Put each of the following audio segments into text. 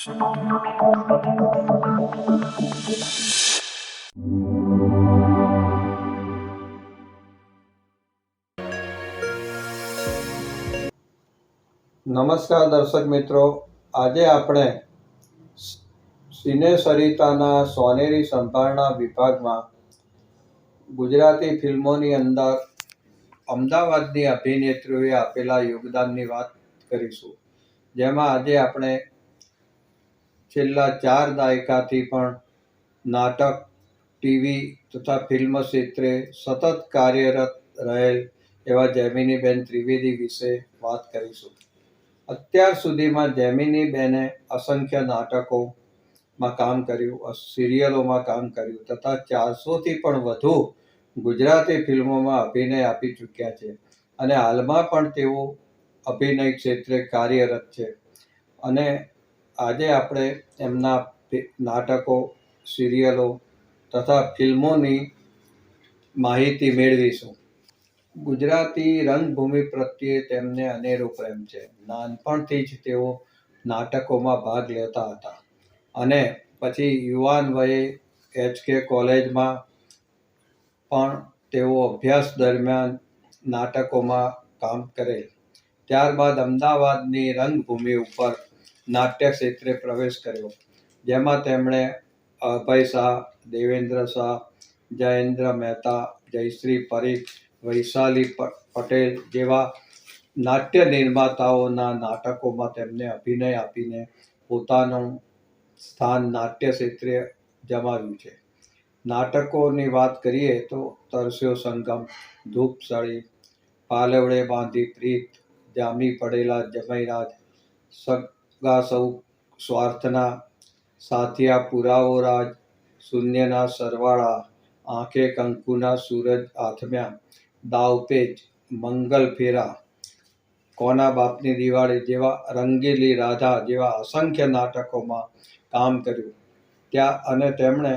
નમસ્કાર દર્શક મિત્રો, આજે આપણે સિને સરિતાના સોનેરી સંભાળના વિભાગમાં ગુજરાતી ફિલ્મોની અંદર અમદાવાદની અભિનેત્રીઓએ આપેલા યોગદાનની વાત કરીશું. જેમાં આજે આપણે છેલ્લા 4 દાયકાથી પણ નાટક, ટીવી તથા ફિલ્મ ક્ષેત્રે સતત કાર્યરત રહેલ એવા જેમિનીબેન ત્રિવેદી વિશે વાત કરીશું. અત્યાર સુધીમાં જેમિનીબેને અસંખ્ય નાટકોમાં કામ કર્યું, સિરિયલોમાં કામ કર્યું તથા 400થી પણ વધુ ગુજરાતી ફિલ્મોમાં અભિનય આપી ચૂક્યા છે અને હાલમાં પણ તેઓ અભિનય ક્ષેત્રે કાર્યરત છે. અને આજે આપણે એમના નાટકો, સિરિયલો તથા ફિલ્મોની માહિતી મેળવીશું. ગુજરાતી રંગભૂમિ પ્રત્યે તેમને અનેરો પ્રેમ છે. નાનપણથી જ તેઓ નાટકોમાં ભાગ લેતા હતા અને પછી યુવાન વયે HK કોલેજમાં પણ તેઓ અભ્યાસ દરમિયાન નાટકોમાં કામ કરેલ. ત્યારબાદ અમદાવાદની રંગભૂમિ ઉપર નાટ્ય ક્ષેત્રે પ્રવેશ કર્યો, જેમાં તેમણે અભય શાહ, દેવેન્દ્ર શાહ, જયેન્દ્ર મહેતા, જયશ્રી પરીખ, વૈશાલી પટેલ જેવા નાટ્ય નિર્માતાઓના નાટકોમાં તેમને અભિનય આપીને પોતાનું સ્થાન નાટ્ય ક્ષેત્રે જમાવ્યું છે. નાટકોની વાત કરીએ તો તરસ્યો સંગમ, ધૂપસળી, પાલવડે બાંધી પ્રીત, જામી પડેલા જમૈરાજ, સગા સૌ સ્વાર્થના, સાથિયા પુરાવો રાજ, શૂન્યના સરવાળા, આંખે કંકુના સૂરજ આથમ્યા, દાવપેચ, મંગલ ફેરા, કોના બાપની દિવાળી જેવા, રંગીલી રાધા જેવા અસંખ્ય નાટકોમાં કામ કર્યું. અને તેમણે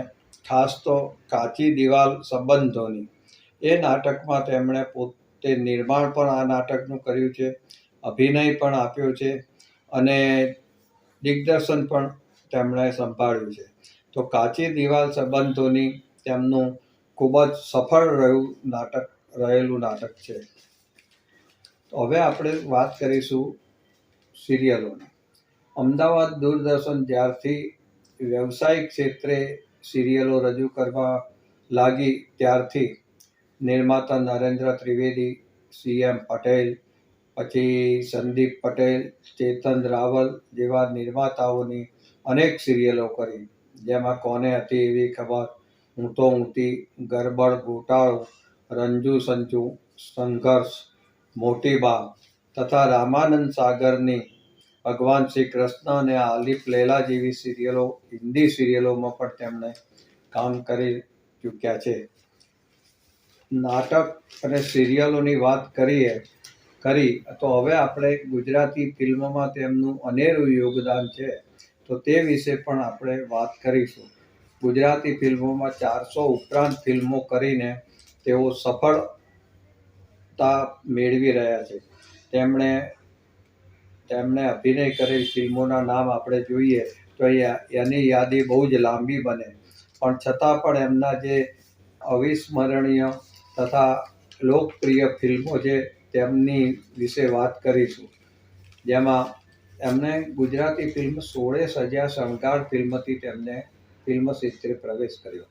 ખાસ તો કાચી દિવાલ સંબંધોની એ નાટકમાં તેમણે પોતે નિર્માણ પણ આ નાટકનું કર્યું છે, અભિનય પણ આપ્યો છે અને દિગ્દર્શન પણ તેમણે સંભાળ્યું છે. તો કાચી દિવાલ સંબંધોની તેમનું ખૂબ જ સફળ રહેલું નાટક છે. હવે આપણે વાત કરીશું સિરિયલોની. અમદાવાદ દૂરદર્શન જ્યારથી વ્યવસાયિક ક્ષેત્રે સિરિયલો રજૂ કરવા લાગી ત્યારથી નિર્માતા નરેન્દ્ર ત્રિવેદી, CM પટેલ, પછી સંદીપ પટેલ, ચેતન રાવલ જેવા નિર્માતાઓની અનેક સિરિયલો કરી. જેમાં કોને હતી એવી ખબર, હું તો ઊંટી, ગરબડ ગોટાળો, રંજુ સંજુ, સંઘર્ષ, મોટી બા તથા રામાનંદ સાગરની ભગવાન શ્રી કૃષ્ણ અને આલિફ લૈલા જેવી સિરિયલો, હિન્દી સિરિયલોમાં પણ તેમણે કામ કરી ચૂક્યા છે. નાટક અને સિરિયલોની વાત કરી તો હવે આપણે ગુજરાતી ફિલ્મોમાં તેમનું અનેરું યોગદાન છે તો તે વિશે પણ આપણે વાત કરીશું. ગુજરાતી ફિલ્મોમાં 400 ઉપરાંત ફિલ્મો કરીને તેઓ સફળતા મેળવી રહ્યા છે. તેમણે અભિનય કરેલ ફિલ્મોના નામ આપણે જોઈએ તો એની યાદી બહુ જ લાંબી બને, પણ છતાં પણ એમના જે અવિસ્મરણીય તથા લોકપ્રિય ફિલ્મો છે તેમની વિશે વાત કરીશું. જેમાં એમણે ગુજરાતી ફિલ્મ 16 સજ્યા શણગાર ફિલ્મથી તેમને ફિલ્મ ક્ષેત્રે પ્રવેશ કર્યો.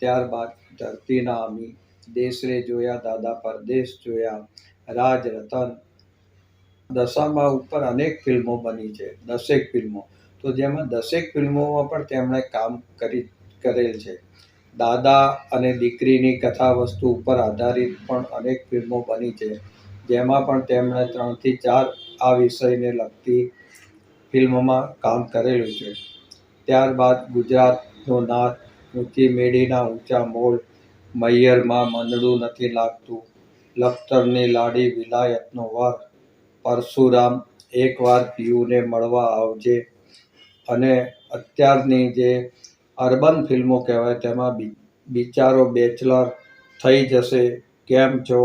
ત્યારબાદ ધરતીના અમી, દેશ રે જોયા, દાદા પરદેશ જોયા, રાજ રતન, દશામા ઉપર અનેક ફિલ્મો બની છે, 10 ફિલ્મો. તો જેમાં 10 ફિલ્મોમાં પણ તેમણે કામ કરેલ છે. દાદા અને દીકરીની કથા વસ્તુ ઉપર આધારિત પણ અનેક ફિલ્મો બની છે, જેમાં પણ તેમણે 3 થી 4 આ વિષયને લગતી ફિલ્મોમાં કામ કરેલું છે. ત્યારબાદ ગુજરાતનો નાથ, ઊંચી મેડીના ઊંચા મોલ, મૈયરમાં મનડું નથી લાગતું, લખતરની લાડી, વિલાયતનો વર, પરશુરામ, એકવાર પીયુને મળવા આવજે અને અત્યારની જે અર્બન ફિલ્મો કહેવાય તેમાં બિચારો બેચલર, થઈ જશે, કેમ છો,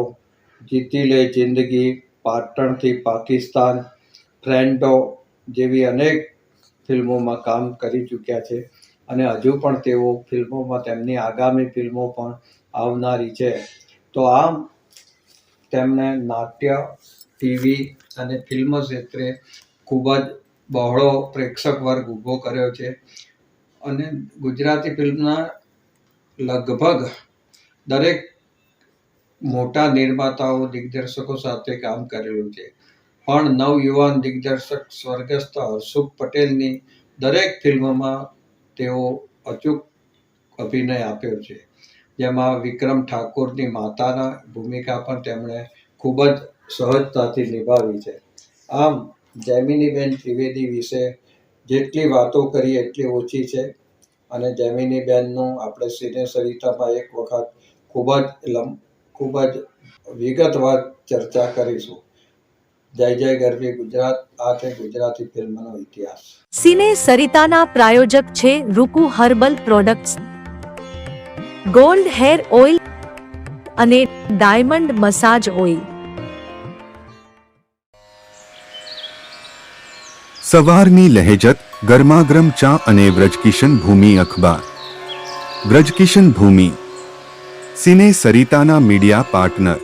જીતી લે જિંદગી, પાટણથી પાકિસ્તાન, ફ્રેન્ડો જેવી અનેક ફિલ્મોમાં કામ કરી ચૂક્યા છે અને હજુ પણ તેઓ ફિલ્મોમાં તેમની આગામી ફિલ્મો પણ આવનારી છે. તો આમ તેમણે નાટ્ય, ટીવી અને ફિલ્મ ક્ષેત્રે ખૂબ જ બહોળો પ્રેક્ષક વર્ગ ઊભો કર્યો છે અને ગુજરાતી ફિલ્મના લગભગ દરેક મોટા નિર્માતાઓ, દિગ્દર્શકો સાથે કામ કરેલું છે. પણ નવયુવાન દિગ્દર્શક સ્વર્ગસ્થ હર્ષુખ પટેલની દરેક ફિલ્મમાં તેઓ અચૂક અભિનય આપ્યો છે. જેમાં વિક્રમ ઠાકોરની માતાના ભૂમિકા પણ તેમણે ખૂબ જ સહજતાથી નિભાવી છે. આમ જૈમિનીબેન ત્રિવેદી વિશે જેટલી વાતો કરીએ એટલી ઓછી છે અને જૈમિનીબેનનું આપણે સિને સરિતામાં એક વખત ખૂબ જ વિગતવાર ચર્ચા કરીશું. જય જય ગરવી ગુજરાત. આ છે ગુજરાતી ફિલ્મનો ઇતિહાસ. સિને સરિતાના પ્રાયોજક છે Ruku herbal products, gold hair oil અને ડાયમંડ મસાજ ઓઇલ. સવારની લહેજત, ગરમાગરમ ચા અને વ્રજકિશન ભૂમિ અખબાર. વ્રજકિશન ભૂમિ સિને સરિતાના મીડિયા પાર્ટનર.